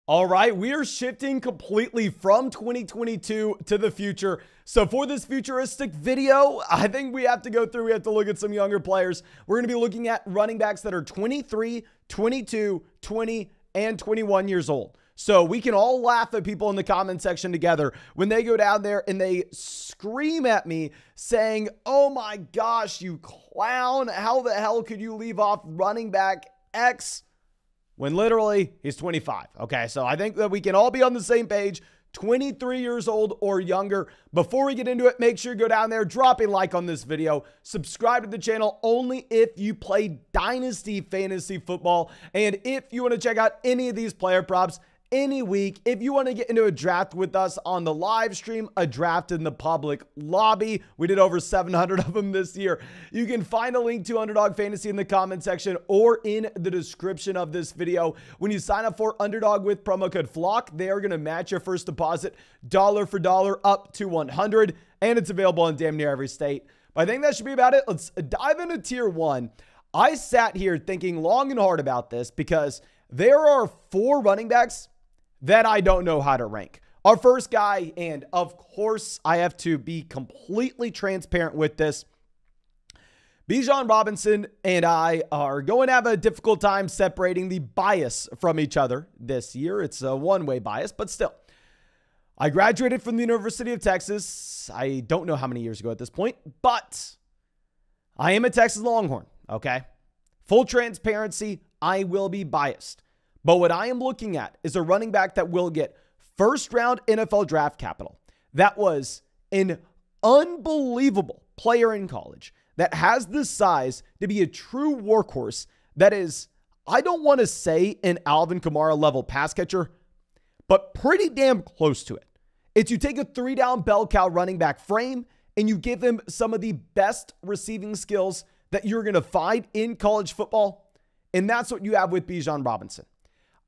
All right, we are shifting completely from 2022 to the future. So for this futuristic video, I think we have to look at some younger players. We're going to be looking at running backs that are 23, 22, 20, and 21 years old. So we can all laugh at people in the comment section together when they go down there and they scream at me saying, "Oh my gosh, you clown. How the hell could you leave off running back X?" When literally he's 25. Okay, so I think that we can all be on the same page, 23 years old or younger. Before we get into it, make sure you go down there, drop a like on this video, subscribe to the channel only if you play Dynasty Fantasy Football. And if you want to check out any of these player props any week, if you want to get into a draft with us on the live stream, a draft in the public lobby, we did over 700 of them this year. You can find a link to Underdog Fantasy in the comment section or in the description of this video. When you sign up for Underdog with promo code FLOCK, they are going to match your first deposit dollar for dollar up to $100, and it's available in damn near every state. But I think that should be about it. Let's dive into tier one. I sat here thinking long and hard about this because there are 4 running backs that I don't know how to rank. Our first guy, and of course, I have to be completely transparent with this. Bichon Robinson and I are going to have a difficult time separating the bias from each other this year. It's a one-way bias, but still. I graduated from the University of Texas. I don't know how many years ago at this point, but I am a Texas Longhorn, okay? Full transparency, I will be biased. But what I am looking at is a running back that will get first-round NFL draft capital. That was an unbelievable player in college that has the size to be a true workhorse that is, I don't want to say an Alvin Kamara level pass catcher, but pretty damn close to it. It's you take a 3-down bell cow running back frame and you give him some of the best receiving skills that you're going to find in college football, and that's what you have with Bichon Robinson.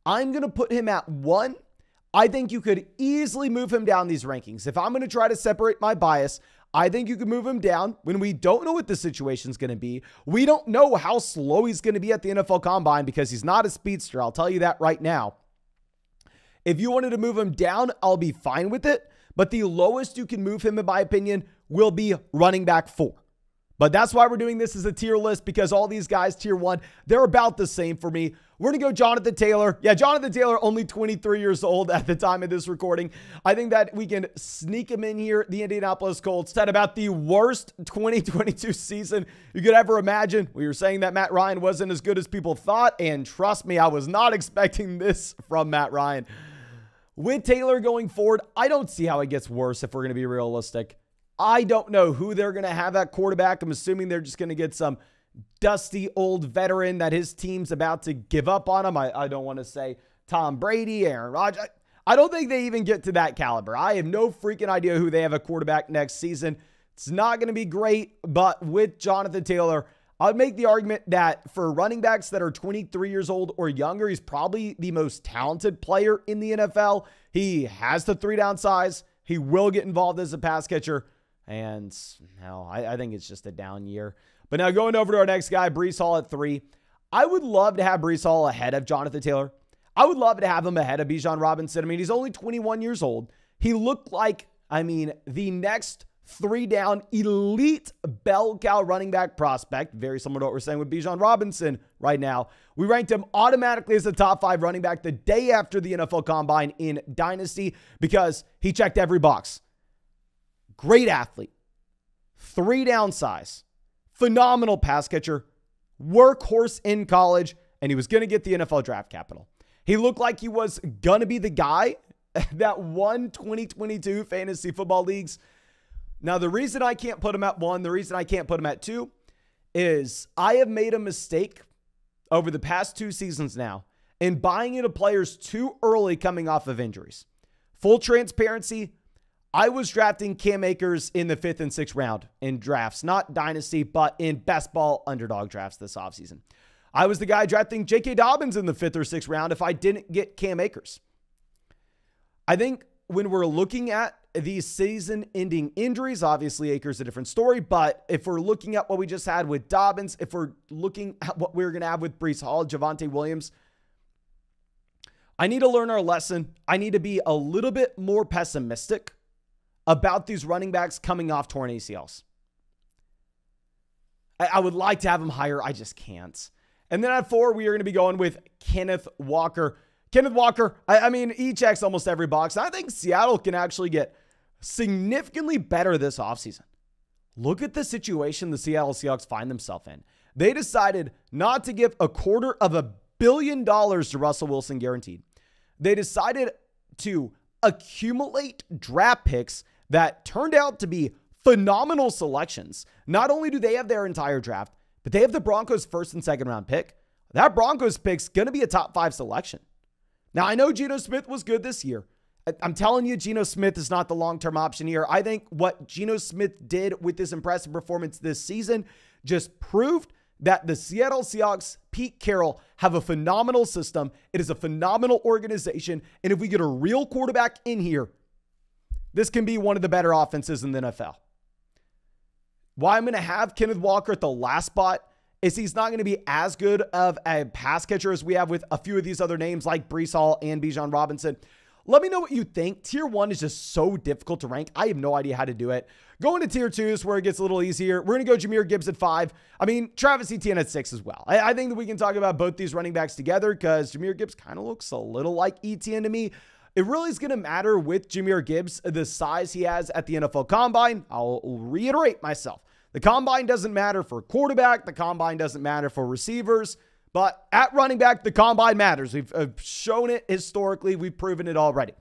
I'm going to put him at 1. I think you could easily move him down these rankings. If I'm going to try to separate my bias, I think you could move him down when we don't know what the situation is going to be. We don't know how slow he's going to be at the NFL Combine because he's not a speedster. I'll tell you that right now. If you wanted to move him down, I'll be fine with it. But the lowest you can move him, in my opinion, will be running back 4. But that's why we're doing this as a tier list, because all these guys, tier 1, they're about the same for me. We're going to go Jonathan Taylor. Yeah, Jonathan Taylor, only 23 years old at the time of this recording. I think that we can sneak him in here. The Indianapolis Colts had about the worst 2022 season you could ever imagine. We were saying that Matt Ryan wasn't as good as people thought, and trust me, I was not expecting this from Matt Ryan. With Taylor going forward, I don't see how it gets worse if we're going to be realistic. I don't know who they're going to have at quarterback. I'm assuming they're just going to get some dusty old veteran that his team's about to give up on him. I don't want to say Tom Brady, Aaron Rodgers. I don't think they even get to that caliber. I have no freaking idea who they have at quarterback next season. It's not going to be great, but with Jonathan Taylor, I'd make the argument that for running backs that are 23 years old or younger, he's probably the most talented player in the NFL. He has the 3-down size. He will get involved as a pass catcher. And hell, I think it's just a down year. But now going over to our next guy, Breece Hall at 3. I would love to have Breece Hall ahead of Jonathan Taylor. I would love to have him ahead of Bichon Robinson. I mean, he's only 21 years old. He looked like, the next 3-down elite bell cow running back prospect. Very similar to what we're saying with Bichon Robinson right now. We ranked him automatically as a top 5 running back the day after the NFL Combine in Dynasty because he checked every box. Great athlete, 3-down size, phenomenal pass catcher, workhorse in college, and he was going to get the NFL draft capital. He looked like he was going to be the guy that won 2022 fantasy football leagues. Now, the reason I can't put him at 1, the reason I can't put him at 2 is I have made a mistake over the past 2 seasons now in buying into players too early coming off of injuries. Full transparency, I was drafting Cam Akers in the 5th and 6th round in drafts, not Dynasty, but in best ball underdog drafts this offseason. I was the guy drafting J.K. Dobbins in the 5th or 6th round if I didn't get Cam Akers. I think when we're looking at these season-ending injuries, obviously Akers a different story, but if we're looking at what we just had with Dobbins, if we're looking at what we're going to have with Breece Hall, Javonte Williams, I need to learn our lesson. I need to be a little bit more pessimistic about these running backs coming off torn ACLs. I would like to have them higher. I just can't. And then at 4, we are going to be going with Kenneth Walker. Kenneth Walker, I mean, he checks almost every box. I think Seattle can actually get significantly better this offseason. Look at the situation the Seattle Seahawks find themselves in. They decided not to give $250 million to Russell Wilson guaranteed. They decided to accumulate draft picks that turned out to be phenomenal selections. Not only do they have their entire draft, but they have the Broncos' first and second round pick. That Broncos pick's going to be a top 5 selection. Now, I know Geno Smith was good this year. I'm telling you, Geno Smith is not the long-term option here. I think what Geno Smith did with this impressive performance this season just proved that the Seattle Seahawks, Pete Carroll, have a phenomenal system. It is a phenomenal organization. And if we get a real quarterback in here, this can be one of the better offenses in the NFL. Why I'm going to have Kenneth Walker at the last spot is he's not going to be as good of a pass catcher as we have with a few of these other names like Breece Hall and Bichon Robinson. Let me know what you think. Tier 1 is just so difficult to rank. I have no idea how to do it. Going to tier 2 is where it gets a little easier. We're going to go Jamir Gibbs at 5. I mean, Travis Etienne at 6 as well. I think that we can talk about both these running backs together because Jamir Gibbs kind of looks a little like Etienne to me. It really is going to matter with Jamir Gibbs, the size he has at the NFL Combine. I'll reiterate myself. The Combine doesn't matter for quarterback. The Combine doesn't matter for receivers. But at running back, the Combine matters. We've shown it historically. We've proven it already.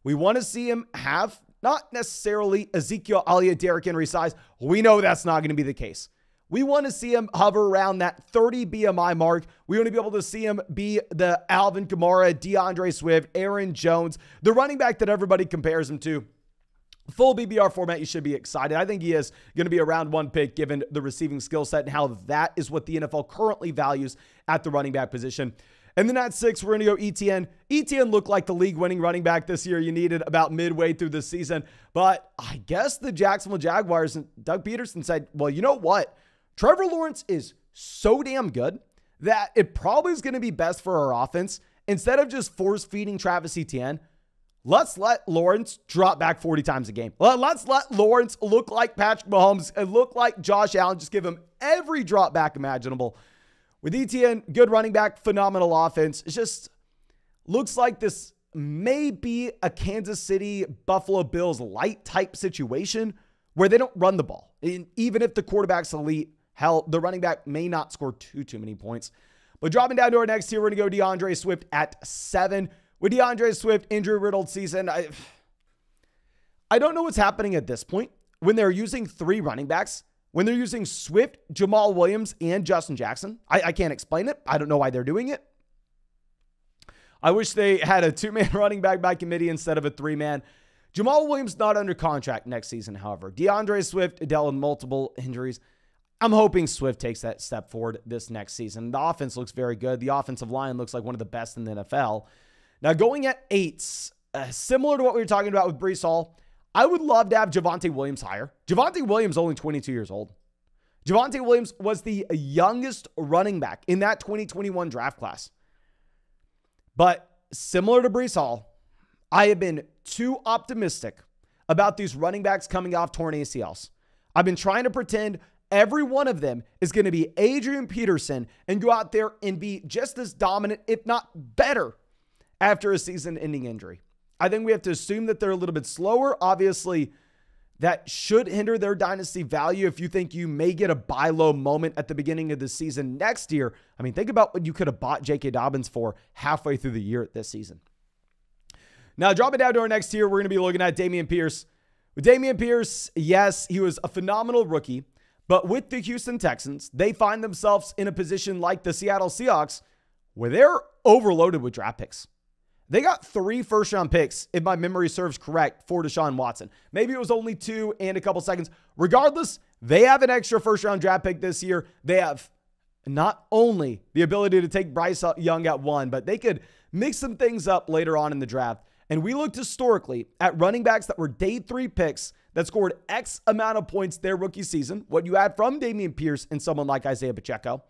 We want to see him have not necessarily Ezekiel Elliott, Derrick Henry size. We know that's not going to be the case. We want to see him hover around that 30 BMI mark. We want to be able to see him be the Alvin Kamara, DeAndre Swift, Aaron Jones, the running back that everybody compares him to. Full BBR format, you should be excited. I think he is going to be a round 1 pick given the receiving skill set and how that is what the NFL currently values at the running back position. And then at 6, we're going to go Etienne. Etienne looked like the league-winning running back this year. You needed about midway through the season. But I guess the Jacksonville Jaguars and Doug Peterson said, well, you know what? Trevor Lawrence is so damn good that it probably is going to be best for our offense. Instead of just force-feeding Travis Etienne, let's let Lawrence drop back 40 times a game. Let's let Lawrence look like Patrick Mahomes and look like Josh Allen. Just give him every drop back imaginable. With Etienne, good running back, phenomenal offense. It just looks like this may be a Kansas City, Buffalo Bills light type situation where they don't run the ball. And even if the quarterback's elite, hell, the running back may not score too many points. But dropping down to our next tier, we're going to go DeAndre Swift at 7. With DeAndre Swift, injury-riddled season, I don't know what's happening at this point when they're using 3 running backs, when they're using Swift, Jamal Williams, and Justin Jackson. I can't explain it. I don't know why they're doing it. I wish they had a 2-man running back by committee instead of a 3-man. Jamal Williams not under contract next season, however. DeAndre Swift dealt with multiple injuries. I'm hoping Swift takes that step forward this next season. The offense looks very good. The offensive line looks like one of the best in the NFL. Now, going at 8, similar to what we were talking about with Breece Hall, I would love to have Javonte Williams higher. Javonte Williams only 22 years old. Javonte Williams was the youngest running back in that 2021 draft class. But similar to Breece Hall, I have been too optimistic about these running backs coming off torn ACLs. I've been trying to pretend every one of them is going to be Adrian Peterson and go out there and be just as dominant, if not better, after a season-ending injury. I think we have to assume that they're a little bit slower. Obviously, that should hinder their dynasty value if you think you may get a buy low moment at the beginning of the season next year. I mean, think about what you could have bought J.K. Dobbins for halfway through the year this season. Now, dropping down to our next tier, we're going to be looking at Damien Pierce. With Damien Pierce, yes, he was a phenomenal rookie, but with the Houston Texans, they find themselves in a position like the Seattle Seahawks where they're overloaded with draft picks. They got 3 first-round picks, if my memory serves correct, for Deshaun Watson. Maybe it was only 2 and a couple seconds. Regardless, they have an extra first-round draft pick this year. They have not only the ability to take Bryce Young at 1, but they could mix some things up later on in the draft. And we looked historically at running backs that were day 3 picks that scored X amount of points their rookie season, what you had from Damien Pierce and someone like Isaiah Pacheco.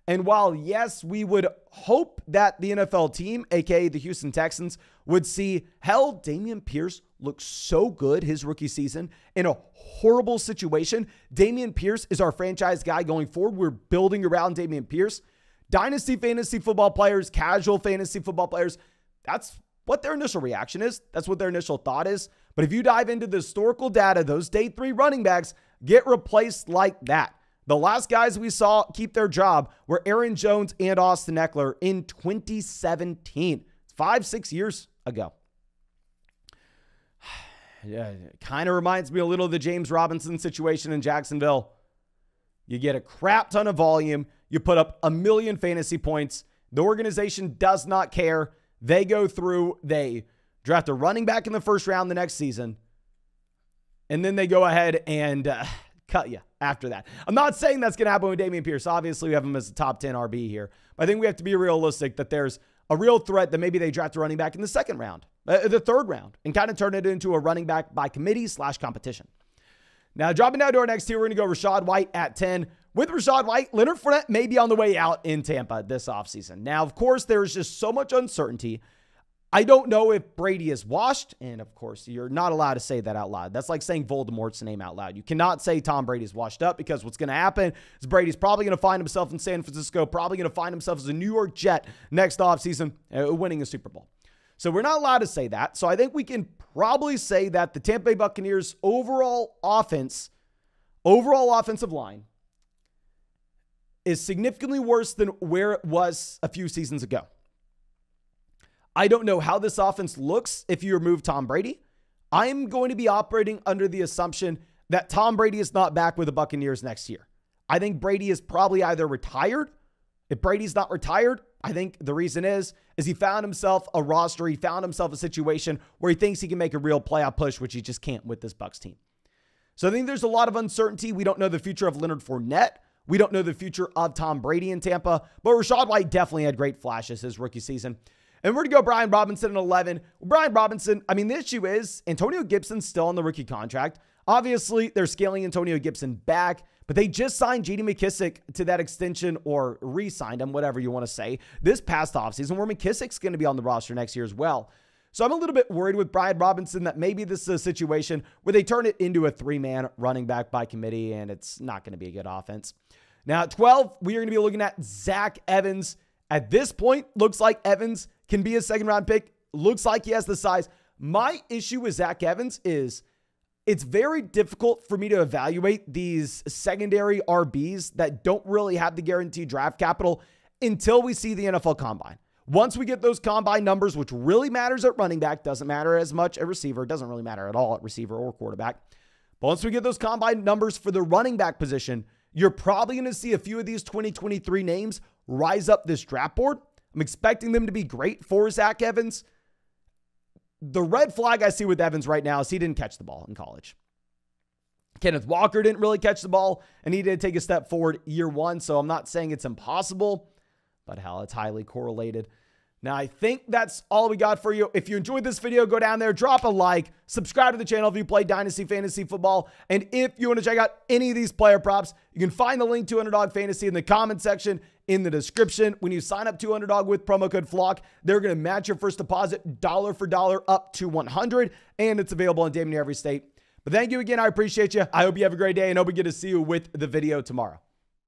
And while, yes, we would hope that the NFL team, aka the Houston Texans, would see, hell, Damien Pierce looks so good his rookie season in a horrible situation. Damien Pierce is our franchise guy going forward. We're building around Damien Pierce. Dynasty fantasy football players, casual fantasy football players, that's what their initial reaction is. That's what their initial thought is. But if you dive into the historical data, those day 3 running backs get replaced like that. The last guys we saw keep their job were Aaron Jones and Austin Eckler in 2017. 5-6 years ago. Yeah, it kind of reminds me a little of the James Robinson situation in Jacksonville. You get a crap ton of volume. You put up 1 million fantasy points. The organization does not care. They go through, they draft a running back in the first round the next season, and then they go ahead and cut you after that. I'm not saying that's going to happen with Damien Pierce. Obviously, we have him as a top 10 RB here. But I think we have to be realistic that there's a real threat that maybe they draft a running back in the second round, the third round, and kind of turn it into a running back by committee / competition. Now, dropping down to our next tier, we're going to go Rashad White at 10. With Rashad White, Leonard Fournette may be on the way out in Tampa this offseason. Now, of course, there's just so much uncertainty. I don't know if Brady is washed, and of course, you're not allowed to say that out loud. That's like saying Voldemort's name out loud. You cannot say Tom Brady's washed up, because what's going to happen is Brady's probably going to find himself in San Francisco, probably going to find himself as a New York Jet next offseason, winning a Super Bowl. So we're not allowed to say that. So I think we can probably say that the Tampa Bay Buccaneers' overall offensive line is significantly worse than where it was a few seasons ago. I don't know how this offense looks if you remove Tom Brady. I'm going to be operating under the assumption that Tom Brady is not back with the Buccaneers next year. I think Brady is probably either retired. If Brady's not retired, I think the reason is he found himself a roster. He found himself a situation where he thinks he can make a real playoff push, which he just can't with this Bucs team. So I think there's a lot of uncertainty. We don't know the future of Leonard Fournette. We don't know the future of Tom Brady in Tampa, but Rashad White definitely had great flashes his rookie season. And we're going to go Brian Robinson at 11. Brian Robinson, I mean, the issue is Antonio Gibson's still on the rookie contract. Obviously, they're scaling Antonio Gibson back, but they just signed J.D. McKissic to that extension, or re-signed him, whatever you want to say, this past offseason, where McKissic's going to be on the roster next year as well. So I'm a little bit worried with Brian Robinson that maybe this is a situation where they turn it into a 3-man running back by committee, and it's not going to be a good offense. Now, at 12, we are going to be looking at Zach Evans. At this point, looks like Evans can be a second-round pick. Looks like he has the size. My issue with Zach Evans is it's very difficult for me to evaluate these secondary RBs that don't really have the guaranteed draft capital until we see the NFL Combine. Once we get those Combine numbers, which really matters at running back, doesn't matter as much at receiver, doesn't really matter at all at receiver or quarterback. But once we get those Combine numbers for the running back position, you're probably going to see a few of these 2023 names rise up this draft board. I'm expecting them to be great for Zach Evans. The red flag I see with Evans right now is he didn't catch the ball in college. Kenneth Walker didn't really catch the ball, and he did take a step forward year 1, so I'm not saying it's impossible, but hell, it's highly correlated. Now, I think that's all we got for you. If you enjoyed this video, go down there, drop a like, subscribe to the channel if you play Dynasty Fantasy Football, and if you want to check out any of these player props, you can find the link to Underdog Fantasy in the comment section in the description. When you sign up to Underdog with promo code FLOCK, they're going to match your first deposit dollar for dollar up to $100, and it's available in damn near every state. But thank you again. I appreciate you. I hope you have a great day, and hope we get to see you with the video tomorrow.